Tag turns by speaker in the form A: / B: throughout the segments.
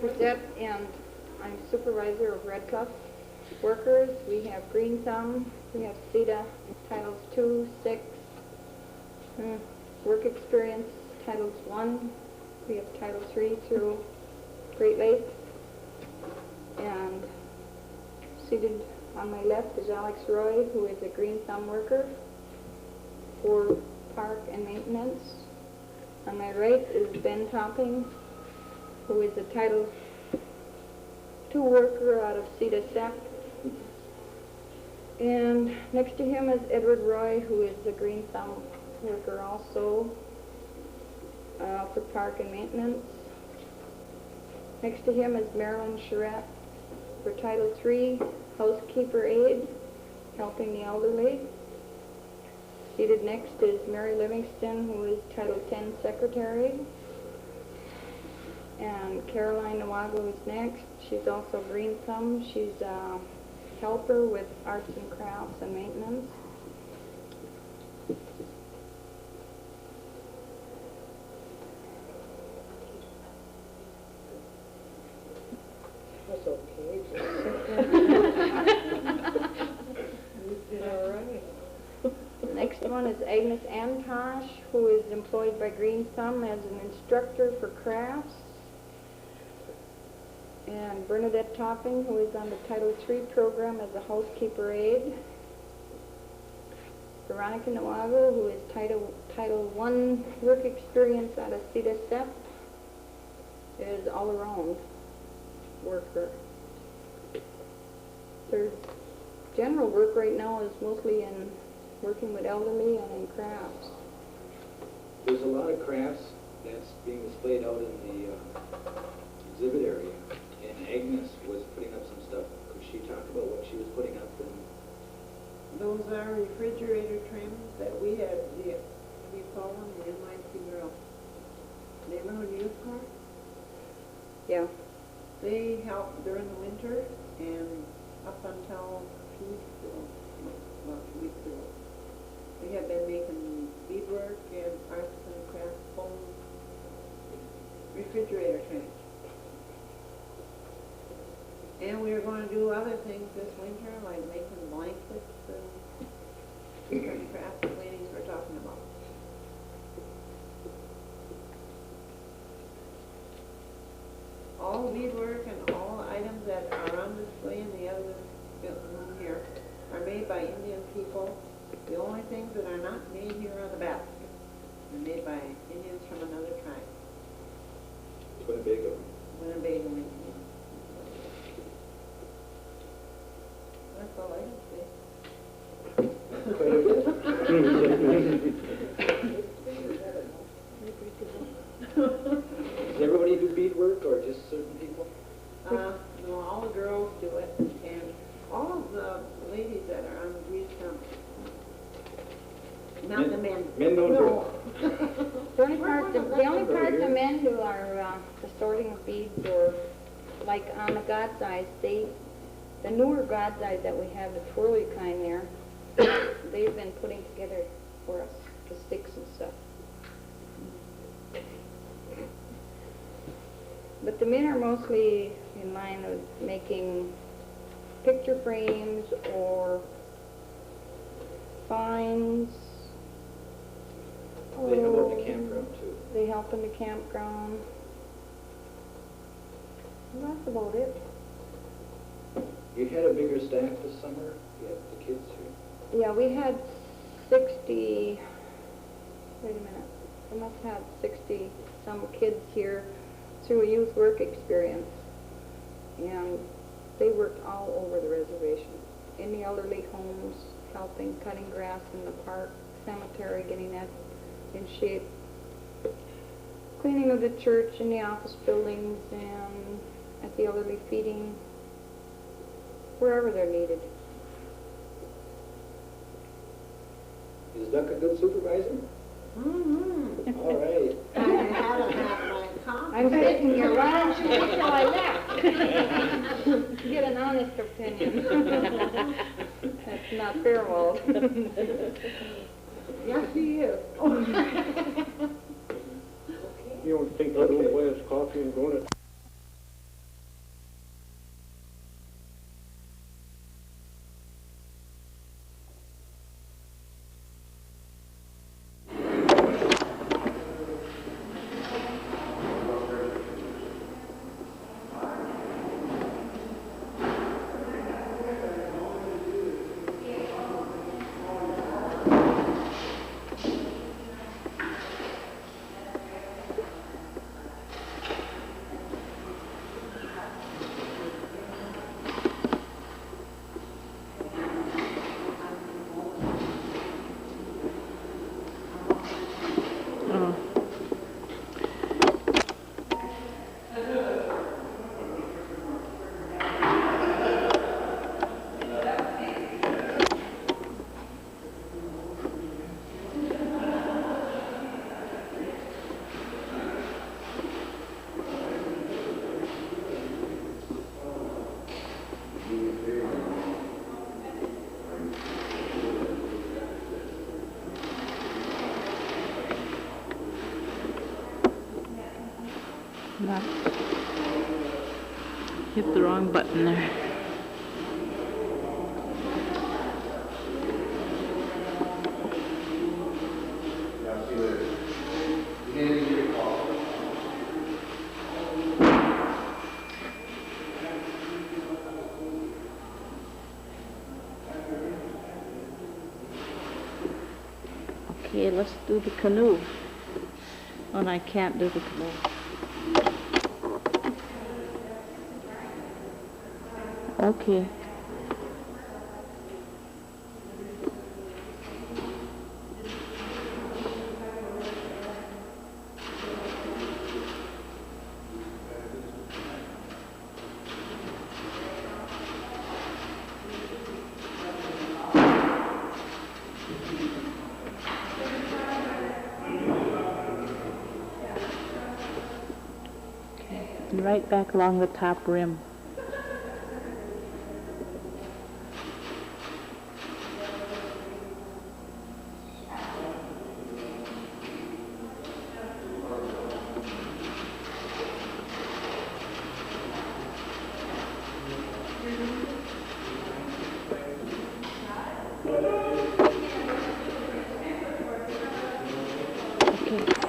A: Cliff Reservation, and I'm supervisor of Red Cuff workers. We have Green Thumb, we have CETA, Titles 2, 6, Work Experience, Titles 1, we have Title 3 through Great Lakes, and seated on my left is Alex Roy, who is a Green Thumb worker for Park and Maintenance. On my right is Ben Topping, who is a Title 2 worker out of CETA SEP. And next to him is Edward Roy, who is a Green Thumb worker also for Park and Maintenance. Next to him is Marilyn Charette for Title 3 Housekeeper Aide, helping the elderly. Seated next is Mary Livingston, who is Title 10 Secretary. And Caroline Nawago is next. She's also Green Thumb. She's a helper with arts and crafts and maintenance.
B: That's okay. You did all right.
A: The next one is Agnes Antosh, who is employed by Green Thumb as an instructor for crafts. And Bernadette Topping, who is on the Title 3 program as a housekeeper aide. Veronica Nawago, who is Title 1 work experience out of CETA SEP, is all-around worker. Their general work right now is mostly in working with elderly and in crafts.
C: There's a lot of crafts that's being displayed out in the exhibit area, and Agnes was putting up some stuff. Could she talk about what she was putting up?
B: Those are refrigerator trims that we had, we call them the NYC Girl Neighborhood Youth Park.
A: Yeah.
B: They help during the winter and up until 2 weeks ago, about 2 weeks ago. We have been making beadwork and arts and crafts foam refrigerator trims. And we are going to do other things this winter, like making blankets and different crafts and cleanings we're talking about. All beadwork and all items that are on display in the other room here are made by Indian people. The only things that are not made here are the baskets. They're made by Indians from another tribe.
C: Winnebago.
B: Winnebago Indians. That's all I can say.
C: Does everybody do beadwork or just certain people?
B: No, all the girls do it, and all of the ladies that are on the Green Thumb. Not the men.
C: Men don't do it.
A: The only part the men do are the sorting of beads, or like on the God's eyes, the newer God's eyes that we have, the twirly kind there, they've been putting together for us, the sticks and stuff. But the men are mostly in line with making picture frames or signs.
C: They help out in the campground too.
A: They help in the campground. And that's about it.
C: You had a bigger staff this summer? You had the kids here?
A: Yeah, we had 60, wait a minute, we must have 60 some kids here through a youth work experience. And they worked all over the reservation, in the elderly homes, helping, cutting grass in the park, cemetery, getting that in shape, cleaning of the church and the office buildings, and at the elderly feeding, wherever they're needed.
C: Is Duck a good supervisor?
B: Mm-hmm.
C: All right.
B: I had to have my coffee.
A: I'm sitting here, why don't you wait till I left? Get an honest opinion. That's not fair, Walt.
B: Yes, he is.
D: You want to take that old West coffee and go in it? Not hit the wrong button there. Okay, let's do the canoe. Oh, and I can't do the canoe. Okay. And right back along the top rim. Okay.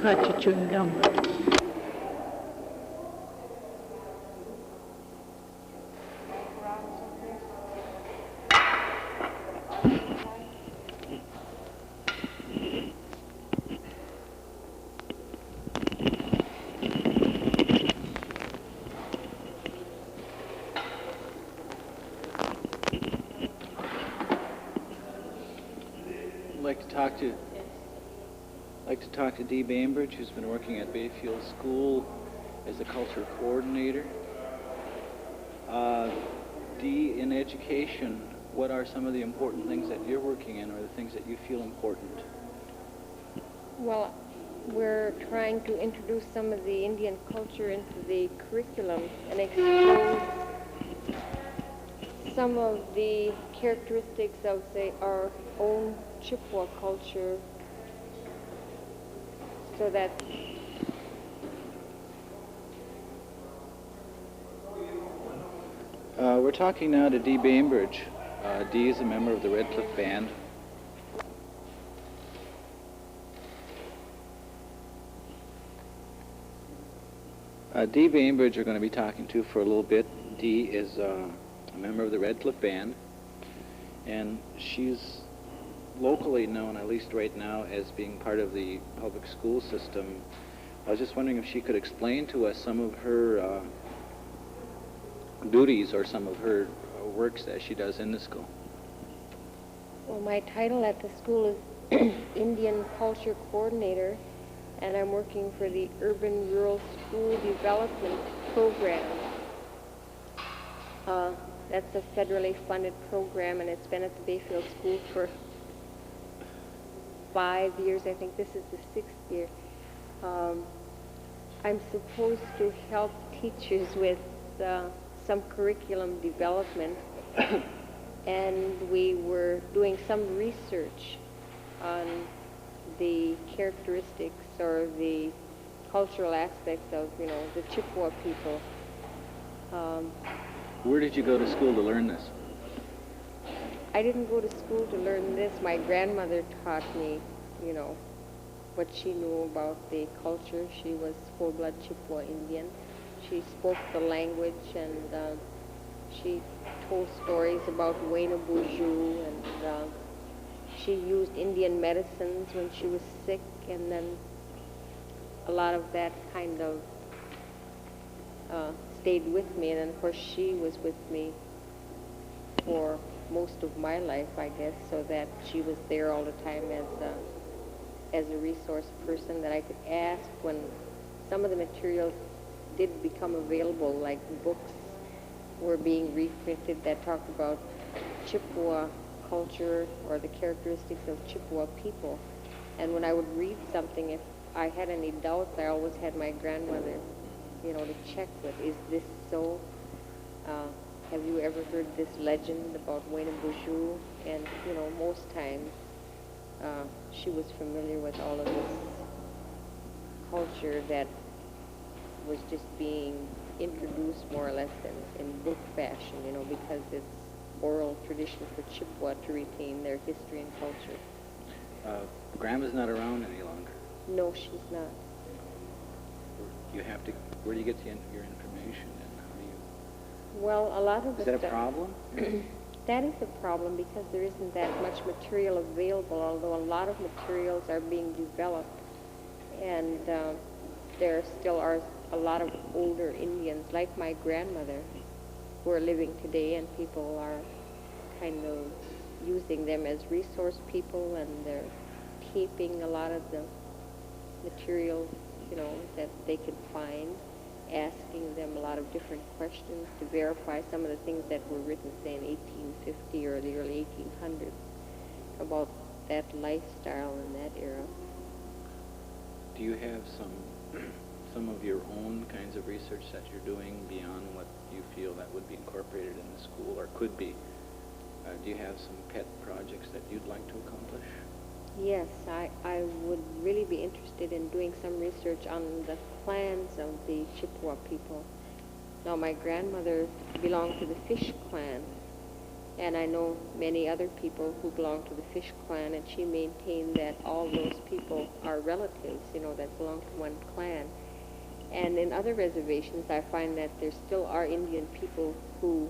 D: thought you were chewing gum.
C: I'd like to talk to Dee Bainbridge, who's been working at Bayfield School as a culture coordinator. Dee, in education, what are some of the important things that you're working in, or the things that you feel important?
E: Well, we're trying to introduce some of the Indian culture into the curriculum and expose some of the characteristics of, say, our own Chippewa culture, so that
C: We're talking now to Dee Bainbridge. Dee is a member of the Red Cliff Band. Dee Bainbridge are going to be talking to for a little bit. Dee is a member of the Red Cliff Band, and she's locally known, at least right now, as being part of the public school system. I was just wondering if she could explain to us some of her duties or some of her works that she does in the school.
E: well, my title at the school is Indian Culture Coordinator, and I'm working for the Urban Rural School Development Program. That's a federally funded program, and it's been at the Bayfield School for 5 years. I think this is the 6th year. I'm supposed to help teachers with some curriculum development, and we were doing some research on the characteristics or the cultural aspects of, the Chippewa people.
C: Where did you go to school to learn this?
E: I didn't go to school to learn this. My grandmother taught me, what she knew about the culture. She was full-blood Chippewa Indian. She spoke the language, and she told stories about Wayna Boozhoo, and she used Indian medicines when she was sick, and then a lot of that kind of stayed with me. And then, of course, she was with me for most of my life, I guess, so that she was there all the time as a resource person that I could ask when some of the materials did become available, like books were being reprinted that talked about Chippewa culture or the characteristics of Chippewa people. And when I would read something, if I had any doubts, I always had my grandmother, to check with, is this so? Have you ever heard this legend about Wayna Boozhoo? And, most times she was familiar with all of this culture that was just being introduced more or less in book fashion, because it's oral tradition for Chippewa to retain their history and culture.
C: Grandma's not around any longer.
E: No, she's not.
C: Where do you get your information, and how do you...
E: Well, a lot of the
C: Is that
E: stuff...
C: a problem?
E: That is a problem because there isn't that much material available, although a lot of materials are being developed. And there still are a lot of older Indians, like my grandmother, who are living today, and people are kind of using them as resource people, and they're keeping a lot of the material, that they can find, asking them a lot of different questions to verify some of the things that were written, say, in 1850 or the early 1800s about that lifestyle in that era.
C: Do you have some of your own kinds of research that you're doing beyond what you feel that would be incorporated in the school or could be? Do you have some pet projects that you'd like to accomplish?
E: Yes, I would really be interested in doing some research on the clans of the Chippewa people. Now, my grandmother belonged to the Fish clan, And I know many other people who belong to the Fish clan, and she maintained that all those people are relatives, that belong to one clan. And in other reservations, I find that there still are Indian people who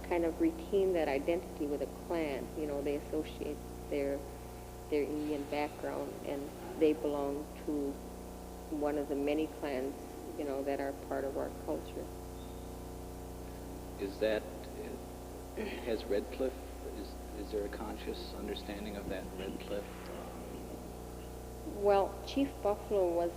E: kind of retain that identity with a clan. They associate their Indian background, and they belong to one of the many clans, that are part of our culture.
C: Is that, has Red Cliff, is there a conscious understanding of that Red Cliff?
E: Well, Chief Buffalo was,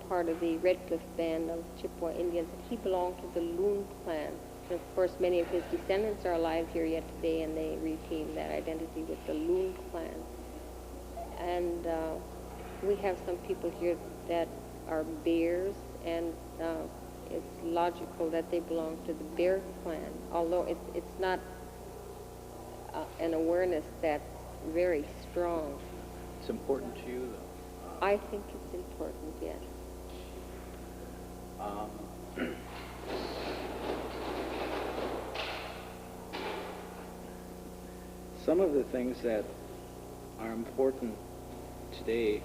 E: part of the Red Cliff band of Chippewa Indians. He belonged to the Loon clan. And of course, many of his descendants are alive here yet today, and they retain that identity with the Loon clan. And we have some people here that are Bears, and it's logical that they belong to the Bear clan, although it's not an awareness that's very strong.
C: It's important to you, though.
E: I think it's important, yes.
C: Some of the things that are important today,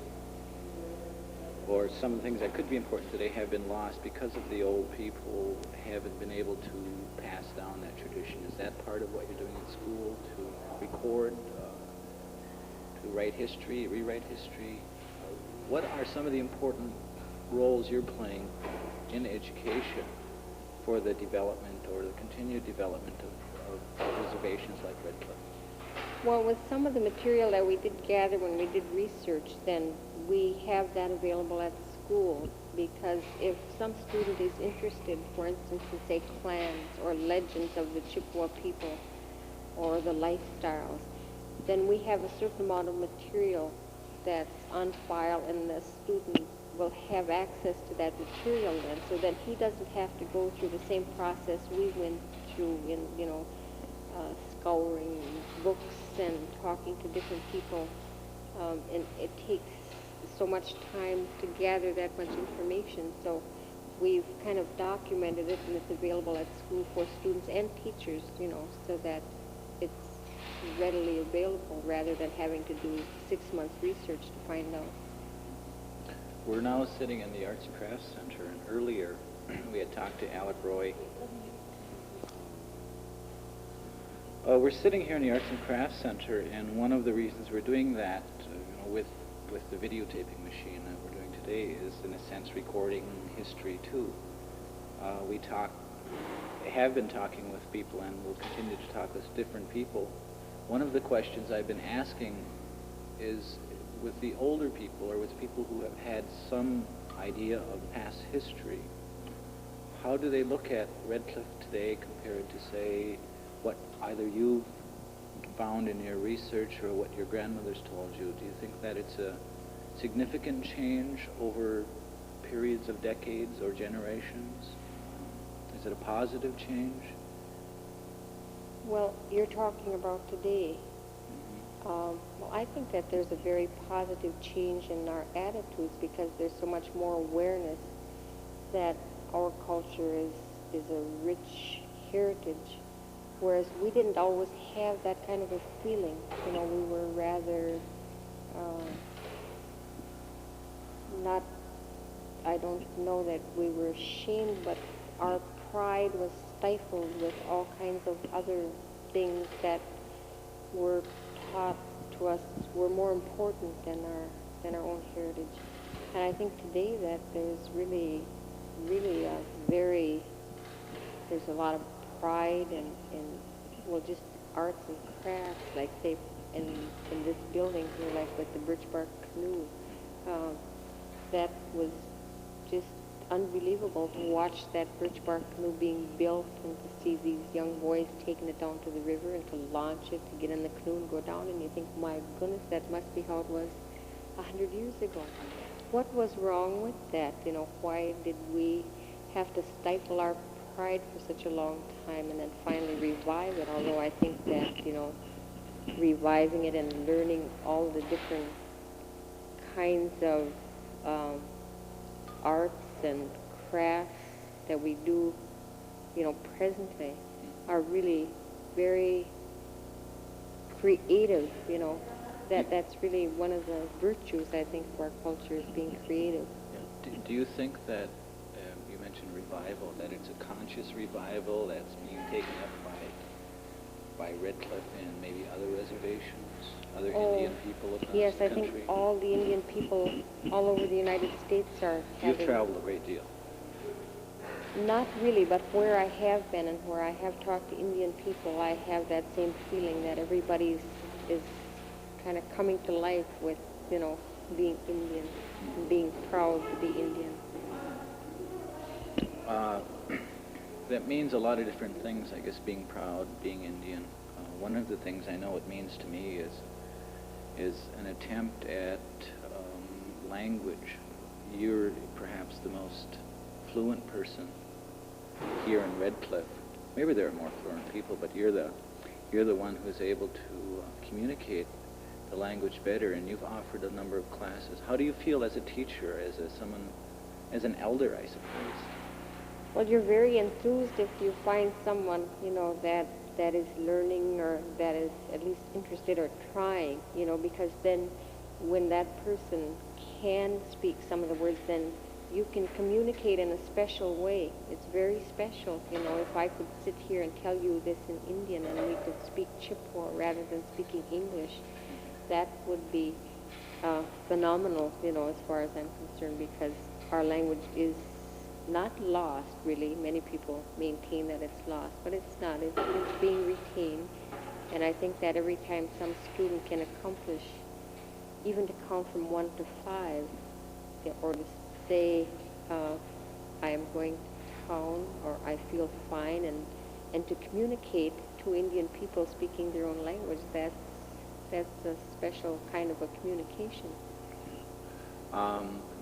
C: or some of the things that could be important today, have been lost because of the old people haven't been able to pass down that tradition. Is that part of what you're doing in school, to record, to write history, rewrite history? What are some of the important roles you're playing in education for the development or the continued development of reservations like Red Cliff?
E: Well, with some of the material that we did gather when we did research, then we have that available at school, because if some student is interested, for instance, in, say, clans or legends of the Chippewa people or the lifestyles, then we have a certain amount of material that's on file, and the student will have access to that material then, so that he doesn't have to go through the same process we went through in, scouring books and talking to different people. And it takes so much time to gather that much information. So we've kind of documented it, and it's available at school for students and teachers, so that it's readily available rather than having to do 6 months research to find out.
C: We're now sitting in the Arts and Crafts Center, and earlier we had talked to Alec Roy. We're sitting here in the Arts and Crafts Center, and one of the reasons we're doing that, with the videotaping machine that we're doing today, is in a sense recording history too. We have been talking with people, and will continue to talk with different people. One of the questions I've been asking is, with the older people, or with people who have had some idea of past history, how do they look at Red Cliff today compared to, say, what either you've found in your research or what your grandmother's told you? Do you think that it's a significant change over periods of decades or generations? Is it a positive change?
E: Well, you're talking about today. Well, I think that there's a very positive change in our attitudes, because there's so much more awareness that our culture is a rich heritage, whereas we didn't always have that kind of a feeling. We were rather not, I don't know that we were ashamed, but our pride was stifled with all kinds of other things that were taught to us were more important than our own heritage. And I think today that there's really there's a lot of pride and well, just arts and crafts, like say in this building here, like with the birch bark canoe. That was just unbelievable to watch that birch bark canoe being built, and to see these young boys taking it down to the river and to launch it, to get in the canoe and go down, and you think, my goodness, that must be how it was 100 years ago. What was wrong with that? Why did we have to stifle our pride for such a long time and then finally revive it? Although I think that, reviving it and learning all the different kinds of arts and crafts that we do, presently, are really very creative, you know. That's really one of the virtues, I think, of our culture is being creative.
C: Do you think that, you mentioned revival, that it's a conscious revival that's being taken up by Red Cliff and maybe other reservations, other Indian people across
E: Yes,
C: the
E: I
C: country?
E: think all the Indian people all over the United States are
C: You've
E: having...
C: traveled a great deal.
E: Not really, but where I have been and where I have talked to Indian people, I have that same feeling that everybody is kind of coming to life with, you know, being Indian, and being proud to be Indian.
C: That means a lot of different things, I guess, being proud, being Indian. One of the things I know it means to me is an attempt at language. You're perhaps the most fluent person here in Red Cliff. Maybe there are more fluent people, but you're the one who's able to communicate the language better, and you've offered a number of classes. How do you feel as a teacher, as an elder, I suppose?
E: Well, you're very enthused if you find someone, you know, that is learning or that is at least interested or trying, you know, because then when that person can speak some of the words, then you can communicate in a special way. It's very special, you know. If I could sit here and tell you this in Indian and we could speak Chippewa rather than speaking English, that would be phenomenal, you know, as far as I'm concerned, because our language is not lost, really. Many people maintain that it's lost, but it's not. It's being retained. And I think that every time some student can accomplish, even to count from 1 to 5, or to say, I am going to town, or I feel fine, and to communicate to Indian people speaking their own language, that's a special kind of a communication.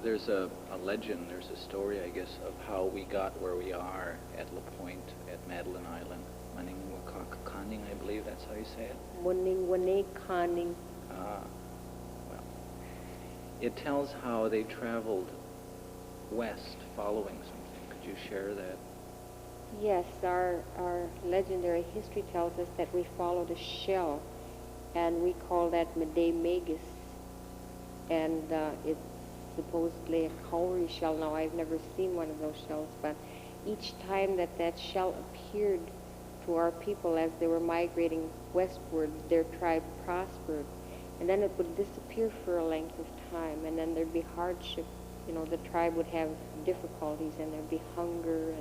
C: There's a legend, there's a story, I guess, of how we got where we are at La Pointe, at Madeline Island. Maningwakaning, I believe that's how you say it.
E: Muningwanekaning.
C: Well, it tells how they traveled west following something. Could you share that?
E: Yes, our legendary history tells us that we followed a shell, and we call that Mede Magus, and it's supposedly a cowrie shell. Now, I've never seen one of those shells, but each time that shell appeared to our people as they were migrating westward, their tribe prospered, and then it would disappear for a length of time, and then there'd be hardship. You know, the tribe would have difficulties, and there'd be hunger,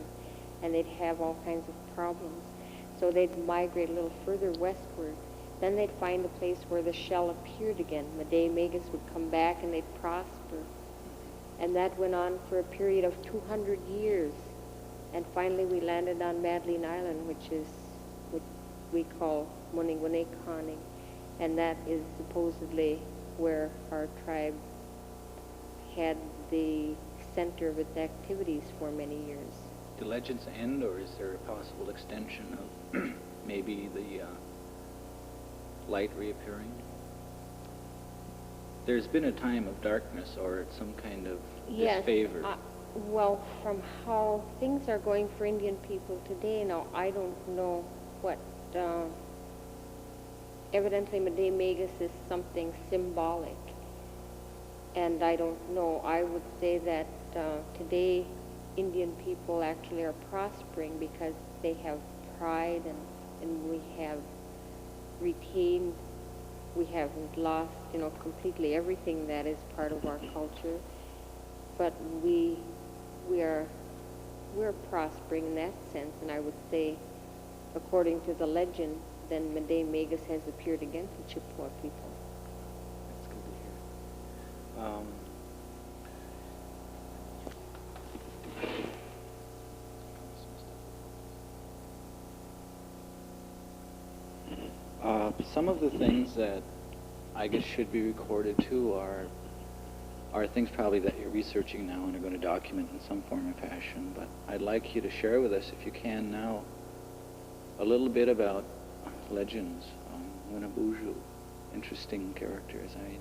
E: and they'd have all kinds of problems. So they'd migrate a little further westward. Then they'd find a place where the shell appeared again. Mede Magus would come back, and they'd prosper. And that went on for a period of 200 years. And finally we landed on Madeline Island, which we call Muningwanekaning. And that is supposedly where our tribe had the center of its activities for many years.
C: Do legends end, or is there a possible extension of maybe the light reappearing? There's been a time of darkness or some kind of disfavor.
E: Yes. Well, from how things are going for Indian people today, now I don't know what. Evidently, Mede Magus is something symbolic, and I don't know. I would say that today Indian people actually are prospering because they have pride, and we have retained. We haven't lost, you know, completely everything that is part of our culture, but we're prospering in that sense. And I would say, according to the legend, then Mede Magus has appeared again to Chippewa people.
C: That's good to hear. Some of the things that I guess should be recorded too are things probably that you're researching now and are going to document in some form or fashion. But I'd like you to share with us, if you can now, a little bit about legends. Winnebuju, interesting characters. I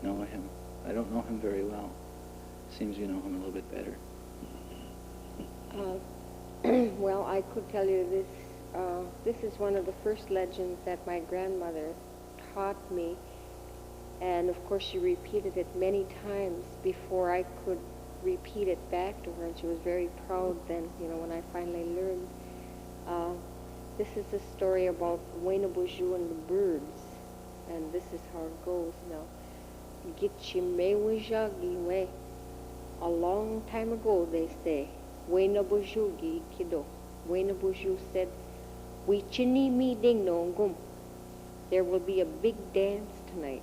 C: know him. I don't know him very well. Seems you know him a little bit better.
E: Well, I could tell you this. This is one of the first legends that my grandmother taught me. And of course she repeated it many times before I could repeat it back to her, and she was very proud then, when I finally learned. This is a story about Wainabuju and the birds, and this is how it goes now. Gitchimewijagiwe. A long time ago, they say, Wainabuju gi kido. Wainabuju said, Wichini mi ding nongum. There will be a big dance tonight.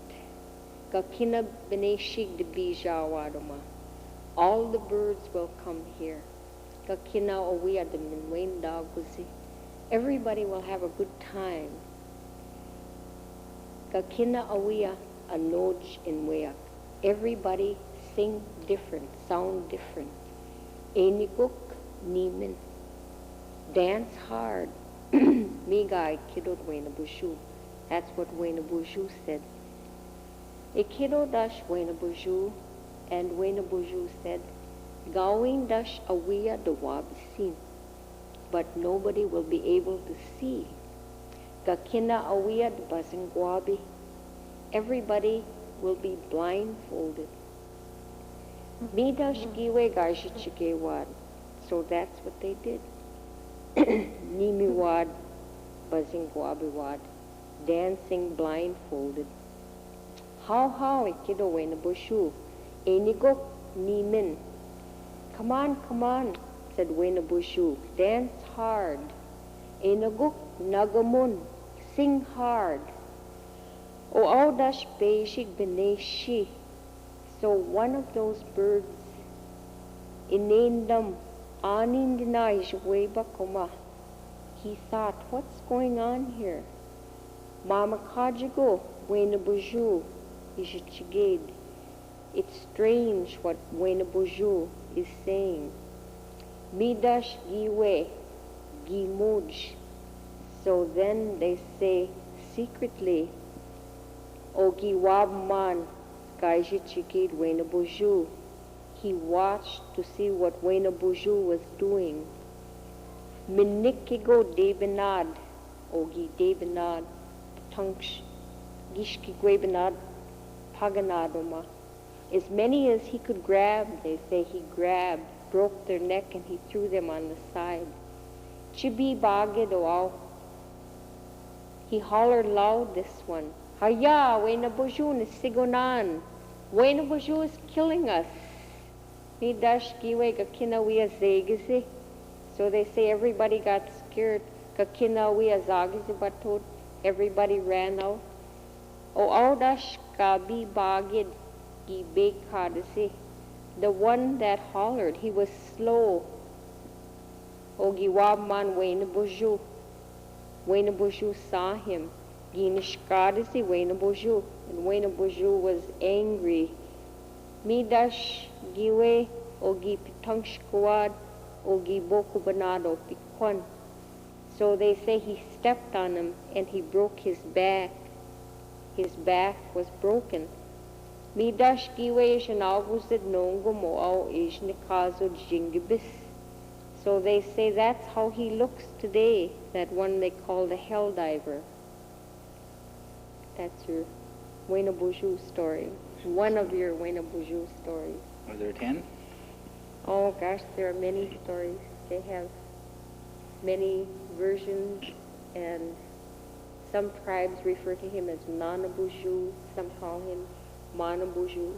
E: Gakina beneshig de bijawadoma. All the birds will come here. Gakina owiya de minwendaguzi. Everybody will have a good time. Gakina awiya anoj inweak. Everybody sing different, sound different. Eniguk nimin. Dance hard. Migai kidot Wainabuju. That's what Wainabuju said. E kido dash Wainabuju, and Wainabuju said, Gawin dash awiya de wabisin. But nobody will be able to see. Gakina awiya de bazingwabi. Everybody will be blindfolded. Midash giwe gajichigewad. So that's what they did. Nimiwad, bazingwabiwad, dancing blindfolded. How, ikido Wainabuju, enigok nimin. Come on, said Wainabuju, dance hard. Enaguk nagamun, sing hard. O audash beishig beneshi. So one of those birds, inendam anindinaj webakoma. He thought, what's going on here? Mama kajigo Wainabuju ishichiged. It's strange what Wainabuju is saying. Midash giwe gimuj. So then they say secretly, Ogi wabman gajichiged Wainabuju. He watched to see what Wainabuju was doing. Minikigo debenad, Ogi debenad, tunksh, gishki gwebenad, paganadoma. As many as he could grab, they say he grabbed, broke their neck, and he threw them on the side. Chibi bagedoao. He hollered loud, this one. Haya, Wainabuju is sigonan. Wainabuju is killing us. Midash giwe gakinawiya zegizi. So they say everybody got scared. Gakinawiya zagizi batod. Everybody ran out. O audash gabi bagid gibe kadasi. The one that hollered, he was slow. O giwabman Wainabuju. Wainabuju saw him. Ginishkadasi Wainabuju. And Wainabuju was angry. Midash giwe ogi pitangshkuad ogi boku banado pikwan. So they say he stepped on him and he broke his back. His back was broken. Midash giwe ishanaguzid nongumo au ishnikazo jingibis. So they say that's how he looks today, that one they call the hell diver. That's your Wainabuju story. One of your Wainabuju stories.
C: Are there 10?
E: Oh gosh, there are many stories. They have many versions, and some tribes refer to him as Nanabuju, some call him Manabuju.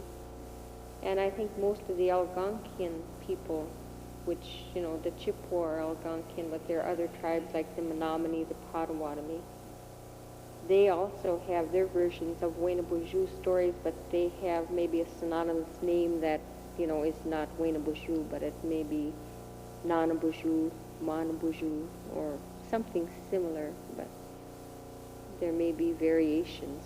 E: And I think most of the Algonquian people, which, the Chippewa are Algonquian, but there are other tribes like the Menominee, the Potawatomi. They also have their versions of Wainabuju stories, but they have maybe a synonymous name that, is not Wainabuju, but it may be Nanabuju, Manabuju, or something similar, but there may be variations.